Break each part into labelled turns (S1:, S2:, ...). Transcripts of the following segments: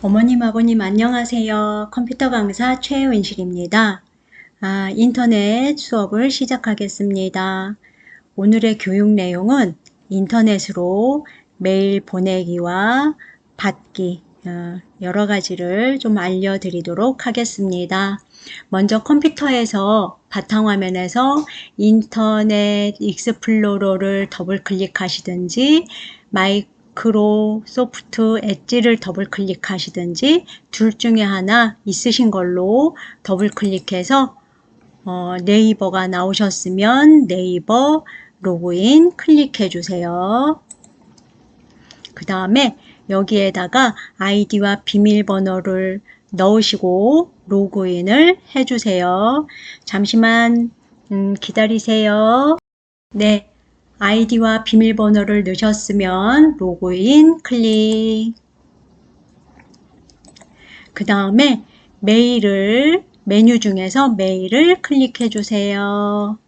S1: 어머님, 아버님 안녕하세요. 컴퓨터 강사 최은실입니다. 인터넷 수업을 시작하겠습니다. 오늘의 교육 내용은 인터넷으로 메일 보내기와 받기 여러 가지를 좀 알려드리도록 하겠습니다. 먼저 컴퓨터에서 바탕화면에서 인터넷 익스플로러를 더블 클릭하시든지 마이크로소프트 엣지를 더블 클릭하시든지 둘 중에 하나 있으신 걸로 더블 클릭해서 네이버가 나오셨으면 네이버 로그인 클릭해 주세요. 그 다음에 여기에다가 아이디와 비밀번호를 넣으시고 로그인을 해주세요. 잠시만 기다리세요. 네, 아이디와 비밀번호를 넣으셨으면 로그인 클릭. 그 다음에 메뉴 중에서 메일을 클릭해 주세요.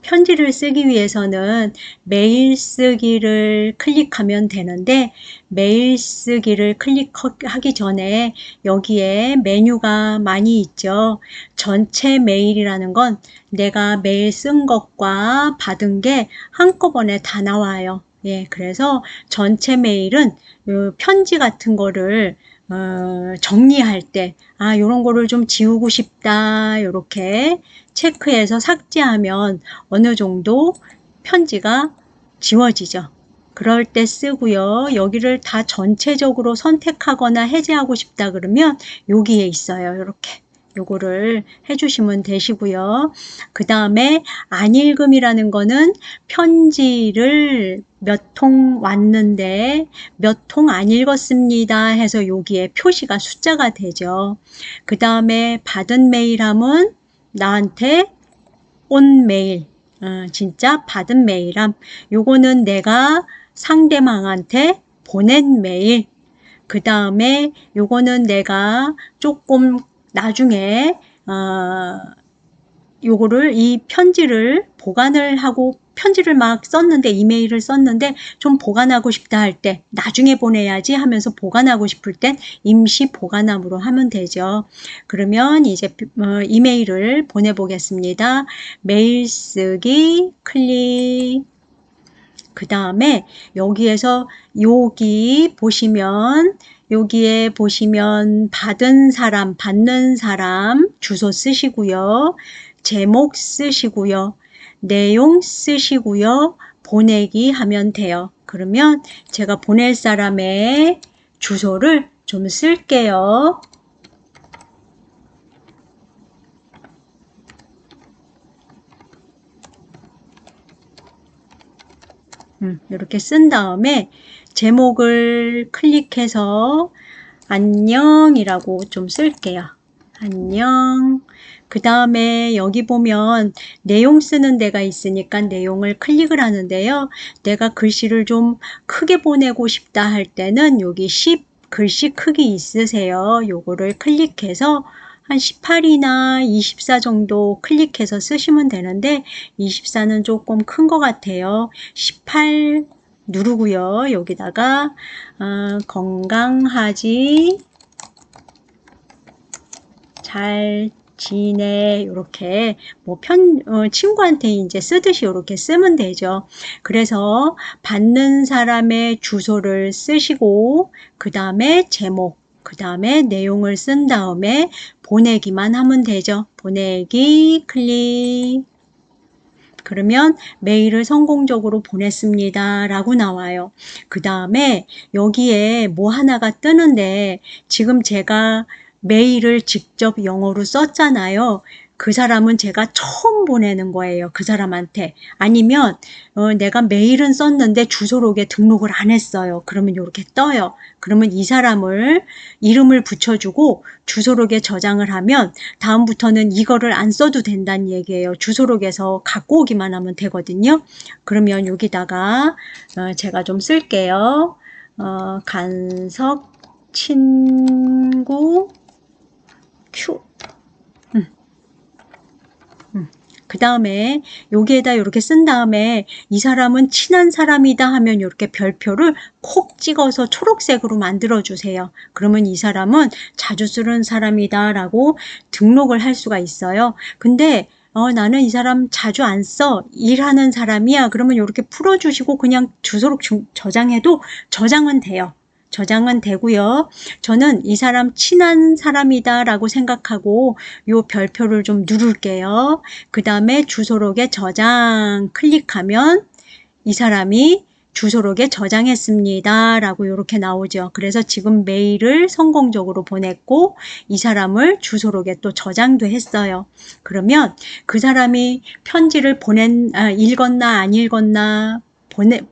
S1: 편지를 쓰기 위해서는 메일 쓰기를 클릭하면 되는데 메일 쓰기를 클릭하기 전에 여기에 메뉴가 많이 있죠. 전체 메일이라는 건 내가 메일 쓴 것과 받은 게 한꺼번에 다 나와요. 예, 그래서 전체 메일은 편지 같은 거를 정리할 때, 요런 거를 좀 지우고 싶다, 요렇게 체크해서 삭제하면 어느 정도 편지가 지워지죠. 그럴 때 쓰고요. 여기를 다 전체적으로 선택하거나 해제하고 싶다 그러면 여기에 있어요. 이렇게. 요거를 해주시면 되시고요. 그 다음에 안 읽음이라는 거는 편지를 몇 통 왔는데 몇 통 안 읽었습니다 해서 여기에 표시가 숫자가 되죠. 그 다음에 받은 메일 하면 나한테 온 메일, 진짜 받은 메일함. 요거는 내가 상대방한테 보낸 메일. 그 다음에 요거는 내가 조금 나중에 요거를 이 편지를 보관을 하고 편지를 막 썼는데 이메일을 썼는데 좀 보관하고 싶다 할 때 나중에 보내야지 하면서 보관하고 싶을 땐 임시 보관함으로 하면 되죠. 그러면 이제 이메일을 보내보겠습니다. 메일 쓰기 클릭. 그 다음에 여기에서 여기에 보시면 받은 사람, 받는 사람 주소 쓰시고요. 제목 쓰시고요. 내용 쓰시고요. 보내기 하면 돼요. 그러면 제가 보낼 사람의 주소를 좀 쓸게요. 이렇게 쓴 다음에 제목을 클릭해서 안녕이라고 좀 쓸게요. 안녕. 그 다음에 여기 보면 내용 쓰는 데가 있으니까 내용을 클릭을 하는데요. 내가 글씨를 좀 크게 보내고 싶다 할 때는 여기 10 글씨 크기 있으세요. 요거를 클릭해서 한 18이나 24 정도 클릭해서 쓰시면 되는데 24는 조금 큰 것 같아요. 18 누르고요. 여기다가 건강하지 잘 지내 이렇게 친구한테 이제 쓰듯이 이렇게 쓰면 되죠. 그래서 받는 사람의 주소를 쓰시고 그 다음에 제목 그 다음에 내용을 쓴 다음에 보내기만 하면 되죠. 보내기 클릭. 그러면 메일을 성공적으로 보냈습니다 라고 나와요. 그 다음에 여기에 뭐 하나가 뜨는데 지금 제가 메일을 직접 영어로 썼잖아요. 그 사람은 제가 처음 보내는 거예요. 그 사람한테. 아니면 내가 메일은 썼는데 주소록에 등록을 안 했어요. 그러면 이렇게 떠요. 그러면 이 사람을 이름을 붙여주고 주소록에 저장을 하면 다음부터는 이거를 안 써도 된다는 얘기예요. 주소록에서 갖고 오기만 하면 되거든요. 그러면 여기다가 제가 좀 쓸게요. 간석 친구 큐 그 다음에 여기에다 이렇게 쓴 다음에 이 사람은 친한 사람이다 하면 이렇게 별표를 콕 찍어서 초록색으로 만들어 주세요. 그러면 이 사람은 자주 쓰는 사람이다 라고 등록을 할 수가 있어요. 근데 나는 이 사람 자주 안 써. 일하는 사람이야. 그러면 이렇게 풀어주시고 그냥 주소록 저장해도 저장은 돼요. 저장은 되고요. 저는 이 사람 친한 사람이다 라고 생각하고 요 별표를 좀 누를게요. 그 다음에 주소록에 저장 클릭하면 이 사람이 주소록에 저장했습니다 라고 이렇게 나오죠. 그래서 지금 메일을 성공적으로 보냈고 이 사람을 주소록에 또 저장도 했어요. 그러면 그 사람이 편지를 읽었나 안 읽었나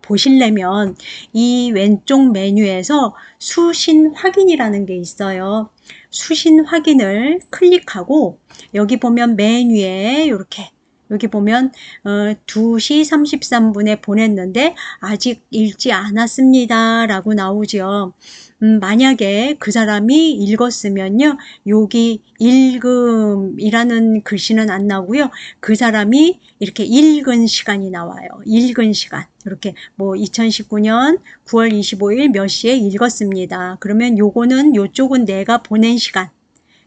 S1: 보시려면 이 왼쪽 메뉴에서 수신 확인이라는 게 있어요. 수신 확인을 클릭하고 여기 보면 메뉴에 이렇게 여기 보면 2시 33분에 보냈는데 아직 읽지 않았습니다 라고 나오죠. 만약에 그 사람이 읽었으면요 여기 읽음이라는 글씨는 안 나오고요 그 사람이 이렇게 읽은 시간이 나와요. 읽은 시간 이렇게 뭐 2019년 9월 25일 몇 시에 읽었습니다. 그러면 요거는 요쪽은 내가 보낸 시간,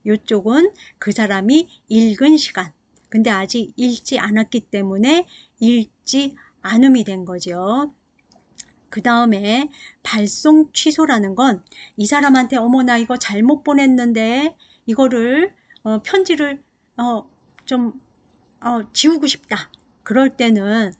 S1: 요쪽은 그 사람이 읽은 시간. 근데 아직 읽지 않았기 때문에 읽지 않음이 된 거죠. 그 다음에 발송 취소라는 건 이 사람한테 어머 나 이거 잘못 보냈는데 이거를 편지를 좀 지우고 싶다. 그럴 때는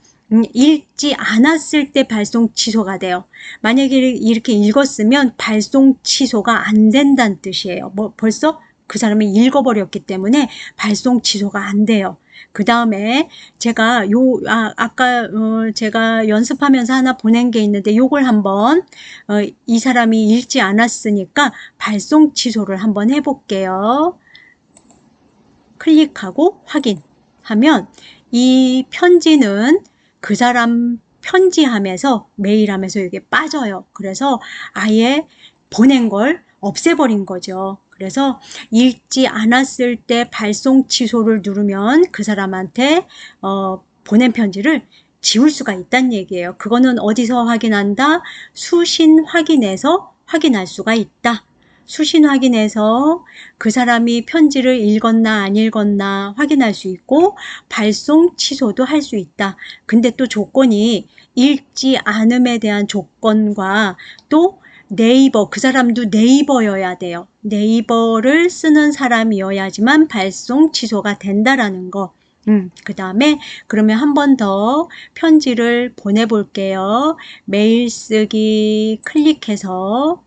S1: 읽지 않았을 때 발송 취소가 돼요. 만약에 이렇게 읽었으면 발송 취소가 안 된다는 뜻이에요. 벌써 그 사람이 읽어버렸기 때문에 발송 취소가 안 돼요. 그 다음에 제가 아까 제가 연습하면서 하나 보낸 게 있는데 요걸 한번 이 사람이 읽지 않았으니까 발송 취소를 한번 해볼게요. 클릭하고 확인하면 이 편지는 그 사람 편지함에서 메일함에서 이게 빠져요. 그래서 아예 보낸 걸 없애버린 거죠. 그래서 읽지 않았을 때 발송 취소를 누르면 그 사람한테 보낸 편지를 지울 수가 있다는 얘기예요. 그거는 어디서 확인한다? 수신 확인에서 확인할 수가 있다. 수신 확인해서 그 사람이 편지를 읽었나 안 읽었나 확인할 수 있고 발송 취소도 할 수 있다. 근데 또 조건이 읽지 않음에 대한 조건과 또 네이버, 그 사람도 네이버여야 돼요. 네이버를 쓰는 사람이어야지만 발송 취소가 된다라는 거. 그 다음에 그러면 한 번 더 편지를 보내볼게요. 메일 쓰기 클릭해서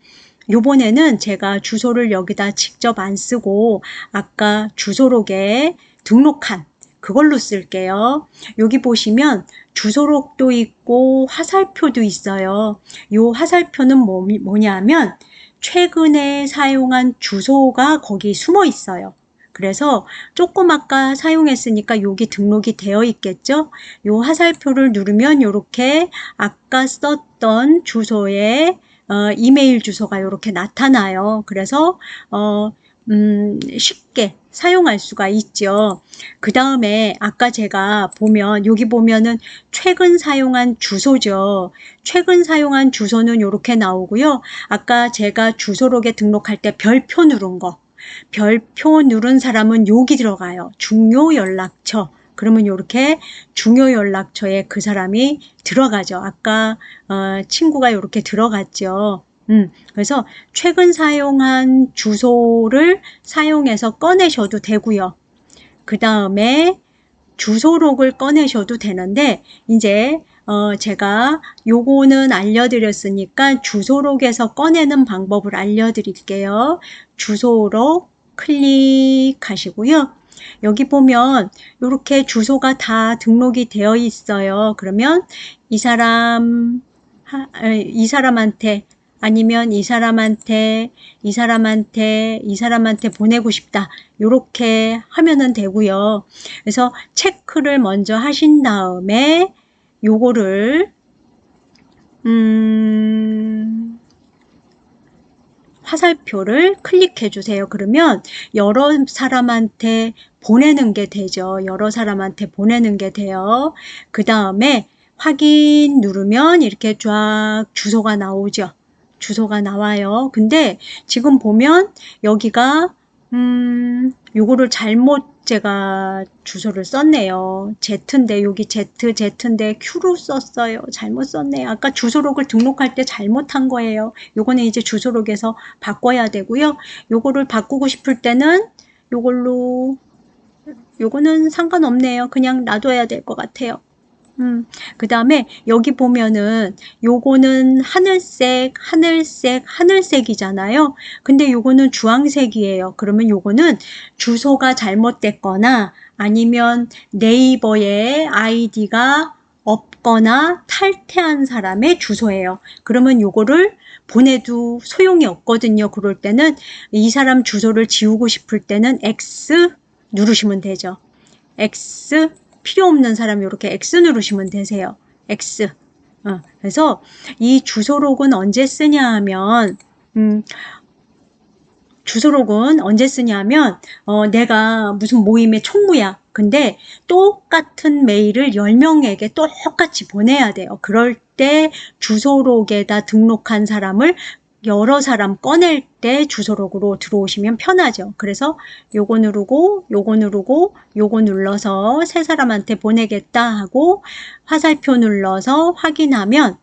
S1: 요번에는 제가 주소를 여기다 직접 안 쓰고 아까 주소록에 등록한 그걸로 쓸게요. 여기 보시면 주소록도 있고 화살표도 있어요. 요 화살표는 뭐냐면 최근에 사용한 주소가 거기 숨어 있어요. 그래서 조금 아까 사용했으니까 여기 등록이 되어 있겠죠? 요 화살표를 누르면 이렇게 아까 썼던 주소에 이메일 주소가 이렇게 나타나요. 그래서 쉽게 사용할 수가 있죠. 그 다음에 아까 제가 보면 여기 보면은 최근 사용한 주소죠. 최근 사용한 주소는 이렇게 나오고요. 아까 제가 주소록에 등록할 때 별표 누른 거. 별표 누른 사람은 여기 들어가요. 중요 연락처. 그러면 이렇게 중요 연락처에 그 사람이 들어가죠. 아까 친구가 이렇게 들어갔죠. 그래서 최근 사용한 주소를 사용해서 꺼내셔도 되고요. 그 다음에 주소록을 꺼내셔도 되는데 이제 제가 요거는 알려드렸으니까 주소록에서 꺼내는 방법을 알려드릴게요. 주소록 클릭하시고요. 여기 보면 이렇게 주소가 다 등록이 되어 있어요. 그러면 이 사람한테 아니면 이 사람한테 보내고 싶다. 이렇게 하면은 되고요. 그래서 체크를 먼저 하신 다음에 요거를 화살표를 클릭해 주세요. 그러면 여러 사람한테 보내는 게 되죠. 여러 사람한테 보내는 게 돼요. 그 다음에 확인 누르면 이렇게 쫙 주소가 나오죠. 주소가 나와요. 근데 지금 보면 여기가 요거를 잘못 제가 주소를 썼네요. Z인데 여기 Z인데 Q로 썼어요. 잘못 썼네요. 아까 주소록을 등록할 때 잘못한 거예요. 요거는 이제 주소록에서 바꿔야 되고요. 요거를 바꾸고 싶을 때는 요걸로, 요거는 상관없네요. 그냥 놔둬야 될 것 같아요. 그 다음에 여기 보면은 요거는 하늘색, 하늘색, 하늘색이잖아요. 근데 요거는 주황색이에요. 그러면 요거는 주소가 잘못됐거나 아니면 네이버에 아이디가 없거나 탈퇴한 사람의 주소예요. 그러면 요거를 보내도 소용이 없거든요. 그럴 때는 이 사람 주소를 지우고 싶을 때는 X 누르시면 되죠. X 필요 없는 사람이 이렇게 X 누르시면 되세요. X. 그래서 이 주소록은 언제 쓰냐 하면 주소록은 언제 쓰냐면 내가 무슨 모임의 총무야. 근데 똑같은 메일을 10명에게 똑같이 보내야 돼요. 그럴 때 주소록에다 등록한 사람을 여러 사람 꺼낼 때 주소록으로 들어오시면 편하죠. 그래서 요거 누르고 요거 누르고 요거 눌러서 세 사람한테 보내겠다 하고 화살표 눌러서 확인하면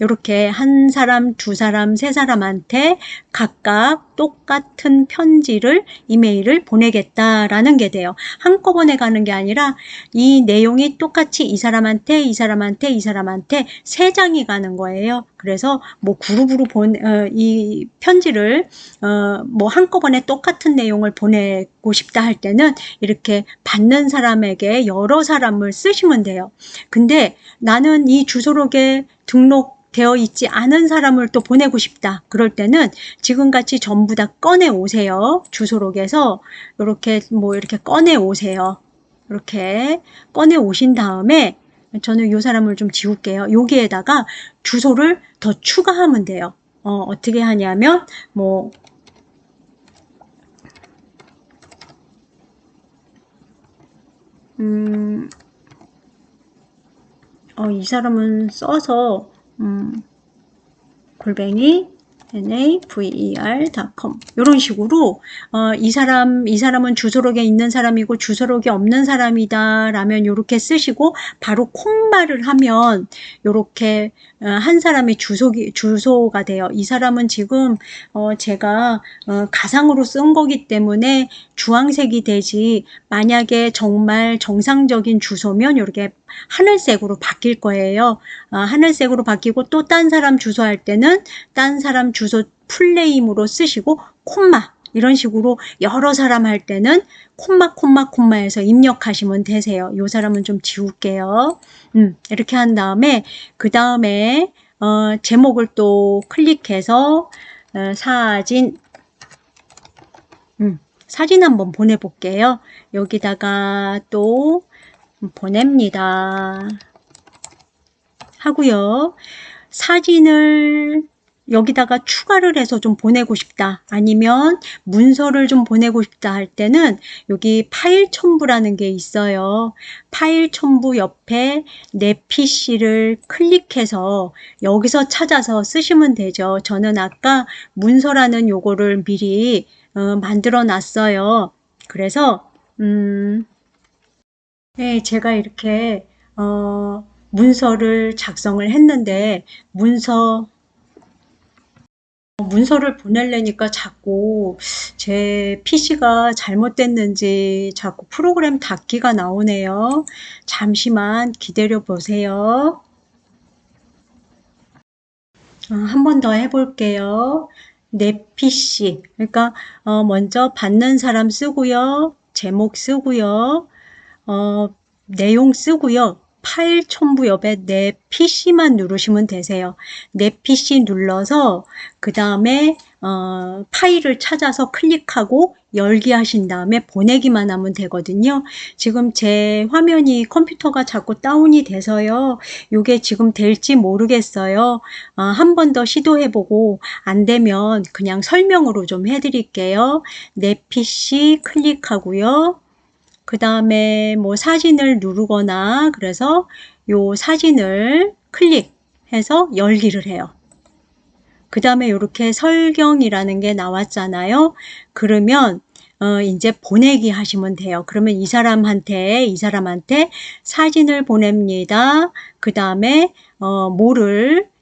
S1: 이렇게 한 사람, 두 사람, 세 사람한테 각각 똑같은 편지를, 이메일을 보내겠다라는 게 돼요. 한꺼번에 가는 게 아니라 이 내용이 똑같이 이 사람한테, 이 사람한테, 이 사람한테 세 장이 가는 거예요. 그래서 뭐 그룹으로 이 편지를 뭐 한꺼번에 똑같은 내용을 보내고 싶다 할 때는 이렇게 받는 사람에게 여러 사람을 쓰시면 돼요. 근데 나는 이 주소록에 등록되어 있지 않은 사람을 또 보내고 싶다. 그럴 때는 지금같이 전부 다 꺼내 오세요. 주소록에서 이렇게 뭐 이렇게 꺼내 오세요. 이렇게 꺼내 오신 다음에 저는 이 사람을 좀 지울게요. 여기에다가 주소를 더 추가하면 돼요. 어떻게 하냐면 뭐 이 사람은 써서 골뱅이 naver.com 이런 식으로 이 사람은 주소록에 있는 사람이고 주소록이 없는 사람이다 라면 이렇게 쓰시고 바로 콤마를 하면 이렇게 한 사람의 주소가 돼요. 이 사람은 지금 제가 가상으로 쓴 거기 때문에 주황색이 되지 만약에 정말 정상적인 주소면 이렇게 하늘색으로 바뀔 거예요. 하늘색으로 바뀌고 또 딴 사람 주소 할 때는 딴 사람 주소 풀네임으로 쓰시고 콤마 이런 식으로 여러 사람 할 때는 콤마에서 입력하시면 되세요. 이 사람은 좀 지울게요. 이렇게 한 다음에 그 다음에 제목을 또 클릭해서 사진 사진 한번 보내볼게요. 여기다가 또 보냅니다 하고요. 사진을 여기다가 추가를 해서 좀 보내고 싶다. 아니면 문서를 좀 보내고 싶다 할 때는 여기 파일 첨부라는 게 있어요. 파일 첨부 옆에 내 PC를 클릭해서 여기서 찾아서 쓰시면 되죠. 저는 아까 문서라는 요거를 미리 만들어 놨어요. 그래서 네, 제가 이렇게 문서를 작성을 했는데 문서를 보내려니까 자꾸 제 PC가 잘못됐는지 자꾸 프로그램 닫기가 나오네요. 잠시만 기다려 보세요. 한 번 더 해볼게요. 내 PC. 그러니까 먼저 받는 사람 쓰고요. 제목 쓰고요. 내용 쓰고요. 파일 첨부 옆에 내 PC만 누르시면 되세요. 내 PC 눌러서 그 다음에 파일을 찾아서 클릭하고 열기 하신 다음에 보내기만 하면 되거든요. 지금 제 화면이 컴퓨터가 자꾸 다운이 돼서요. 이게 지금 될지 모르겠어요. 한 번 더 시도해보고 안 되면 그냥 설명으로 좀 해드릴게요. 내 PC 클릭하고요. 그 다음에 뭐 사진을 누르거나 그래서 요 사진을 클릭해서 열기를 해요. 그 다음에 이렇게 설경이라는 게 나왔잖아요. 그러면 이제 보내기 하시면 돼요. 그러면 이 사람한테 사진을 보냅니다. 그 다음에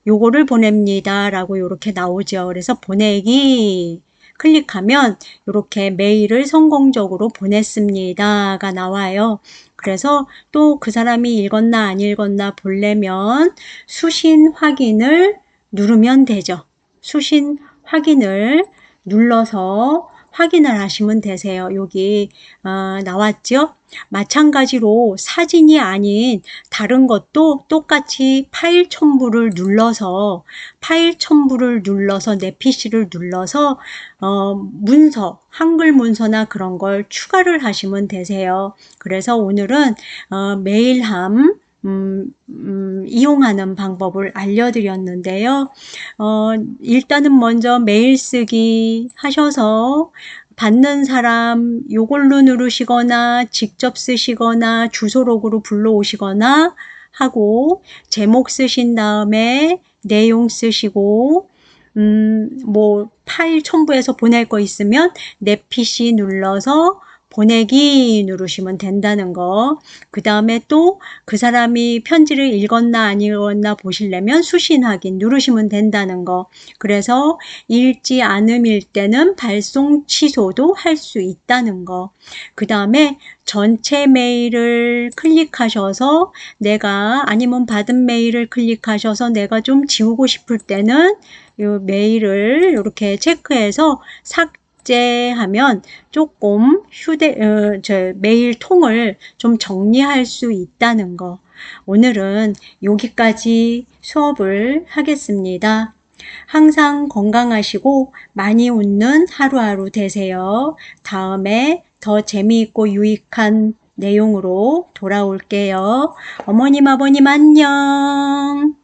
S1: 요거를 보냅니다 라고 이렇게 나오죠. 그래서 보내기 클릭하면 이렇게 메일을 성공적으로 보냈습니다가 나와요. 그래서 또 그 사람이 읽었나 안 읽었나 보려면 수신 확인을 누르면 되죠. 수신 확인을 눌러서 확인을 하시면 되세요. 여기 나왔죠? 마찬가지로 사진이 아닌 다른 것도 똑같이 파일 첨부를 눌러서 내 PC를 눌러서 문서, 한글 문서나 그런 걸 추가를 하시면 되세요. 그래서 오늘은 메일함 이용하는 방법을 알려드렸는데요. 일단은 먼저 메일 쓰기 하셔서 받는 사람 요걸로 누르시거나 직접 쓰시거나 주소록으로 불러오시거나 하고 제목 쓰신 다음에 내용 쓰시고 뭐 파일 첨부해서 보낼 거 있으면 내 PC 눌러서 보내기 누르시면 된다는 거. 그 다음에 또 그 사람이 편지를 읽었나 안 읽었나 보시려면 수신 확인 누르시면 된다는 거. 그래서 읽지 않음일 때는 발송 취소도 할 수 있다는 거. 그 다음에 전체 메일을 클릭하셔서 아니면 받은 메일을 클릭하셔서 내가 좀 지우고 싶을 때는 이 메일을 이렇게 체크해서 삭제하면 조금 메일 통을 좀 정리할 수 있다는 거. 오늘은 여기까지 수업을 하겠습니다. 항상 건강하시고 많이 웃는 하루하루 되세요. 다음에 더 재미있고 유익한 내용으로 돌아올게요. 어머님, 아버님 안녕.